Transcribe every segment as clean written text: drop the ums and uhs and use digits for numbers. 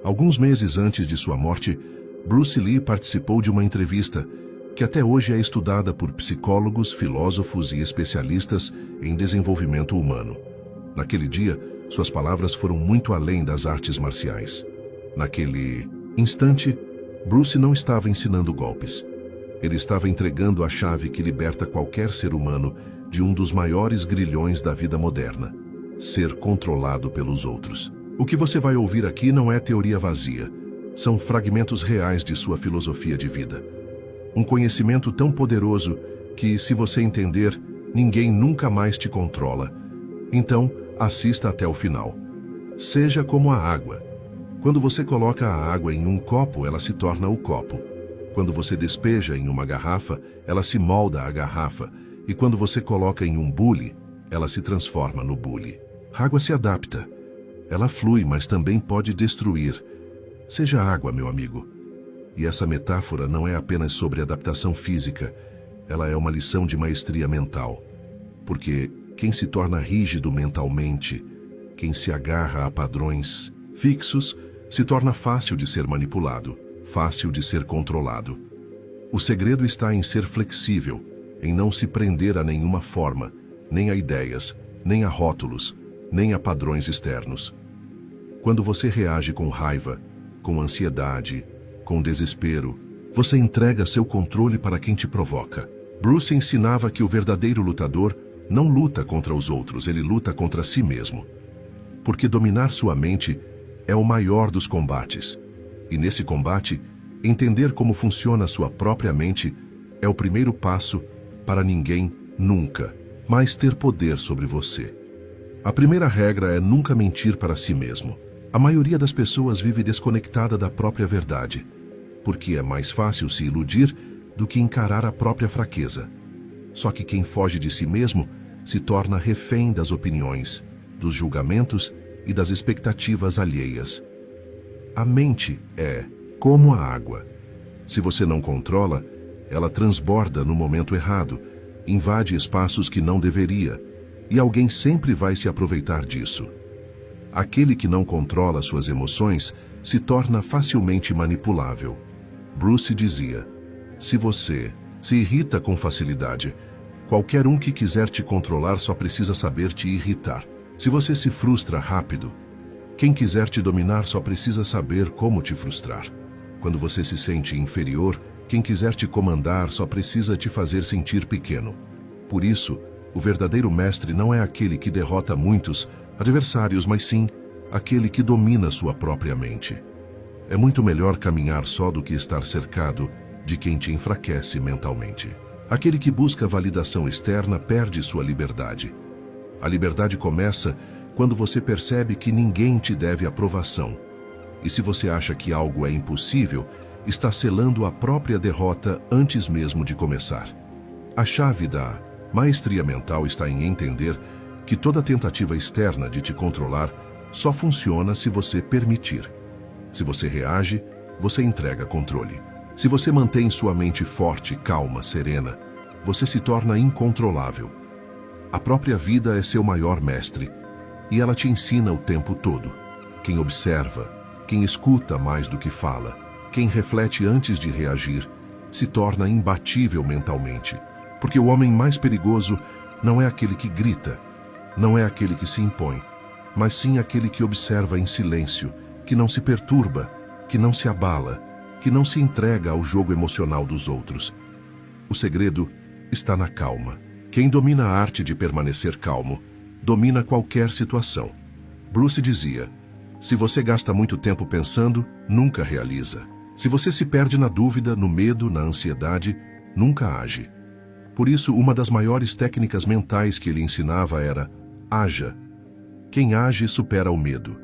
Alguns meses antes de sua morte, Bruce Lee participou de uma entrevista que até hoje é estudada por psicólogos, filósofos e especialistas em desenvolvimento humano. Naquele dia, suas palavras foram muito além das artes marciais. Naquele instante, Bruce não estava ensinando golpes. Ele estava entregando a chave que liberta qualquer ser humano de um dos maiores grilhões da vida moderna: ser controlado pelos outros. O que você vai ouvir aqui não é teoria vazia. São fragmentos reais de sua filosofia de vida. Um conhecimento tão poderoso que, se você entender, ninguém nunca mais te controla. Então, assista até o final. Seja como a água. Quando você coloca a água em um copo, ela se torna o copo. Quando você despeja em uma garrafa, ela se molda à garrafa. E quando você coloca em um bule, ela se transforma no bule. A água se adapta. Ela flui, mas também pode destruir. Seja água, meu amigo. E essa metáfora não é apenas sobre adaptação física. Ela é uma lição de maestria mental. Porque quem se torna rígido mentalmente, quem se agarra a padrões fixos, se torna fácil de ser manipulado, fácil de ser controlado. O segredo está em ser flexível, em não se prender a nenhuma forma, nem a ideias, nem a rótulos, nem a padrões externos. Quando você reage com raiva, com ansiedade, com desespero, você entrega seu controle para quem te provoca. Bruce ensinava que o verdadeiro lutador não luta contra os outros, ele luta contra si mesmo. Porque dominar sua mente é o maior dos combates. E nesse combate, entender como funciona sua própria mente é o primeiro passo para ninguém, nunca, mais ter poder sobre você. A primeira regra é nunca mentir para si mesmo. A maioria das pessoas vive desconectada da própria verdade, porque é mais fácil se iludir do que encarar a própria fraqueza. Só que quem foge de si mesmo se torna refém das opiniões, dos julgamentos e das expectativas alheias. A mente é como a água. Se você não controla, ela transborda no momento errado, invade espaços que não deveria, e alguém sempre vai se aproveitar disso. Aquele que não controla suas emoções se torna facilmente manipulável. Bruce dizia: se você se irrita com facilidade, qualquer um que quiser te controlar só precisa saber te irritar. Se você se frustra rápido, quem quiser te dominar só precisa saber como te frustrar. Quando você se sente inferior, quem quiser te comandar só precisa te fazer sentir pequeno. Por isso, o verdadeiro mestre não é aquele que derrota muitos adversários, mas sim aquele que domina sua própria mente. É muito melhor caminhar só do que estar cercado de quem te enfraquece mentalmente. Aquele que busca validação externa perde sua liberdade. A liberdade começa quando você percebe que ninguém te deve aprovação. E se você acha que algo é impossível, está selando a própria derrota antes mesmo de começar. A chave da maestria mental está em entender que toda tentativa externa de te controlar só funciona se você permitir. Se você reage, você entrega controle. Se você mantém sua mente forte, calma, serena, você se torna incontrolável. A própria vida é seu maior mestre, e ela te ensina o tempo todo. Quem observa, quem escuta mais do que fala, quem reflete antes de reagir, se torna imbatível mentalmente. Porque o homem mais perigoso não é aquele que grita, não é aquele que se impõe, mas sim aquele que observa em silêncio, que não se perturba, que não se abala, que não se entrega ao jogo emocional dos outros. O segredo está na calma. Quem domina a arte de permanecer calmo, domina qualquer situação. Bruce dizia: se você gasta muito tempo pensando, nunca realiza. Se você se perde na dúvida, no medo, na ansiedade, nunca age. Por isso, uma das maiores técnicas mentais que ele ensinava era: haja. Quem age supera o medo.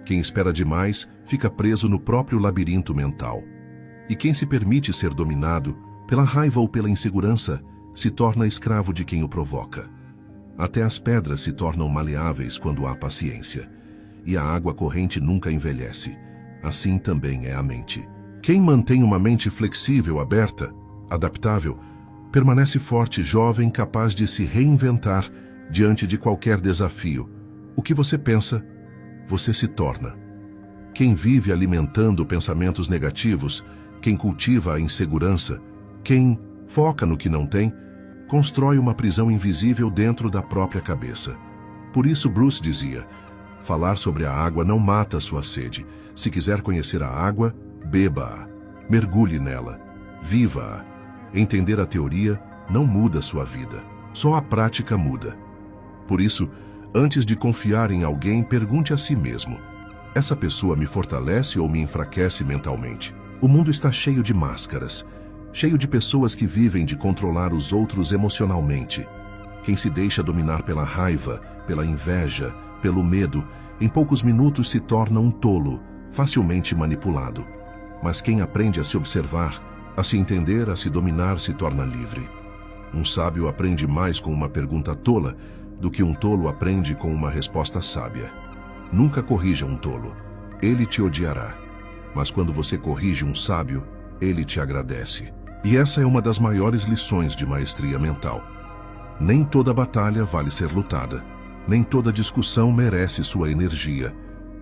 Quem espera demais fica preso no próprio labirinto mental. E quem se permite ser dominado pela raiva ou pela insegurança se torna escravo de quem o provoca. Até as pedras se tornam maleáveis quando há paciência. E a água corrente nunca envelhece. Assim também é a mente. Quem mantém uma mente flexível, aberta, adaptável, permanece forte, jovem, capaz de se reinventar diante de qualquer desafio. O que você pensa, você se torna. Quem vive alimentando pensamentos negativos, quem cultiva a insegurança, quem foca no que não tem, constrói uma prisão invisível dentro da própria cabeça. Por isso Bruce dizia: falar sobre a água não mata a sua sede. Se quiser conhecer a água, beba-a, mergulhe nela, viva-a. Entender a teoria não muda sua vida, só a prática muda. Por isso, antes de confiar em alguém, pergunte a si mesmo: essa pessoa me fortalece ou me enfraquece mentalmente? O mundo está cheio de máscaras, cheio de pessoas que vivem de controlar os outros emocionalmente. Quem se deixa dominar pela raiva, pela inveja, pelo medo, em poucos minutos se torna um tolo, facilmente manipulado. Mas quem aprende a se observar, a se entender, a se dominar, se torna livre. Um sábio aprende mais com uma pergunta tola do que um tolo aprende com uma resposta sábia. Nunca corrija um tolo, ele te odiará. Mas quando você corrige um sábio, ele te agradece. E essa é uma das maiores lições de maestria mental. Nem toda batalha vale ser lutada. Nem toda discussão merece sua energia.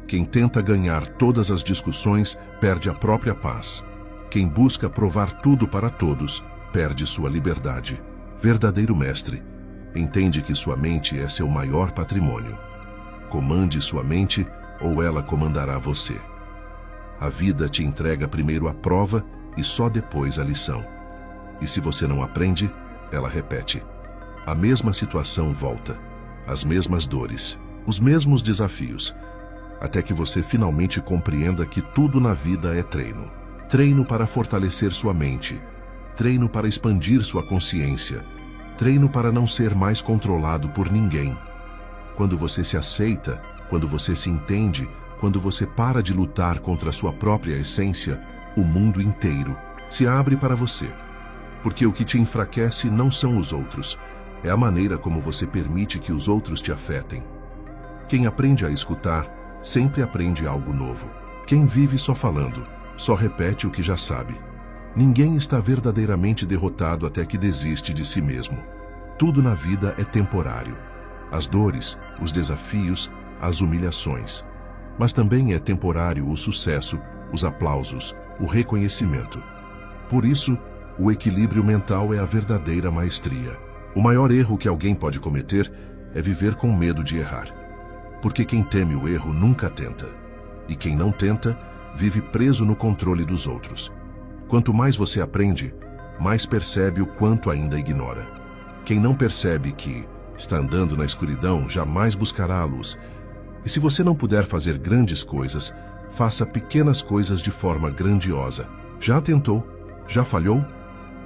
Quem tenta ganhar todas as discussões perde a própria paz. Quem busca provar tudo para todos perde sua liberdade. Verdadeiro mestre entende que sua mente é seu maior patrimônio. Comande sua mente ou ela comandará você. A vida te entrega primeiro a prova e só depois a lição. E se você não aprende, ela repete. A mesma situação volta, as mesmas dores, os mesmos desafios, até que você finalmente compreenda que tudo na vida é treino. Treino para fortalecer sua mente, treino para expandir sua consciência, treino para não ser mais controlado por ninguém. Quando você se aceita, quando você se entende, quando você para de lutar contra a sua própria essência, o mundo inteiro se abre para você. Porque o que te enfraquece não são os outros, é a maneira como você permite que os outros te afetem. Quem aprende a escutar, sempre aprende algo novo. Quem vive só falando, só repete o que já sabe. Ninguém está verdadeiramente derrotado até que desiste de si mesmo. Tudo na vida é temporário. As dores, os desafios, as humilhações. Mas também é temporário o sucesso, os aplausos, o reconhecimento. Por isso, o equilíbrio mental é a verdadeira maestria. O maior erro que alguém pode cometer é viver com medo de errar. Porque quem teme o erro nunca tenta. E quem não tenta, vive preso no controle dos outros. Quanto mais você aprende, mais percebe o quanto ainda ignora. Quem não percebe que está andando na escuridão jamais buscará a luz. E se você não puder fazer grandes coisas, faça pequenas coisas de forma grandiosa. Já tentou? Já falhou?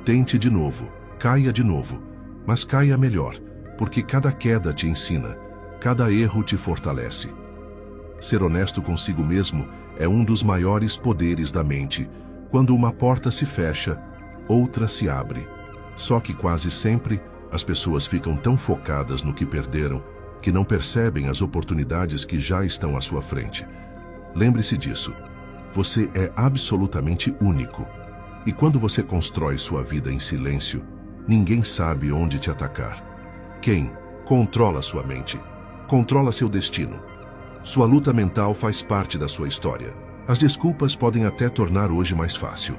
Tente de novo, caia de novo, mas caia melhor, porque cada queda te ensina, cada erro te fortalece. Ser honesto consigo mesmo é um dos maiores poderes da mente. Quando uma porta se fecha, outra se abre. Só que quase sempre as pessoas ficam tão focadas no que perderam que não percebem as oportunidades que já estão à sua frente. Lembre-se disso. Você é absolutamente único. E quando você constrói sua vida em silêncio, ninguém sabe onde te atacar. Quem controla sua mente, controla seu destino. Sua luta mental faz parte da sua história. As desculpas podem até tornar hoje mais fácil,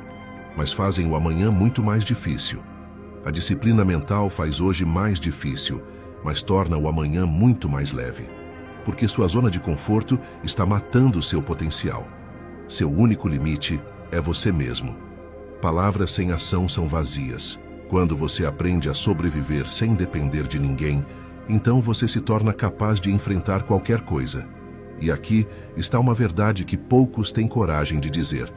mas fazem o amanhã muito mais difícil. A disciplina mental faz hoje mais difícil, mas torna o amanhã muito mais leve. Porque sua zona de conforto está matando seu potencial. Seu único limite é você mesmo. Palavras sem ação são vazias. Quando você aprende a sobreviver sem depender de ninguém, então você se torna capaz de enfrentar qualquer coisa. E aqui está uma verdade que poucos têm coragem de dizer.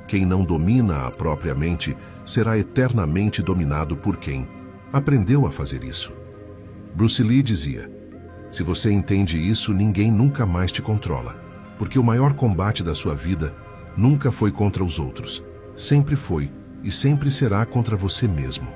Quem não domina a própria mente será eternamente dominado por quem aprendeu a fazer isso. Bruce Lee dizia: se você entende isso, ninguém nunca mais te controla. Porque o maior combate da sua vida nunca foi contra os outros. Sempre foi e sempre será contra você mesmo.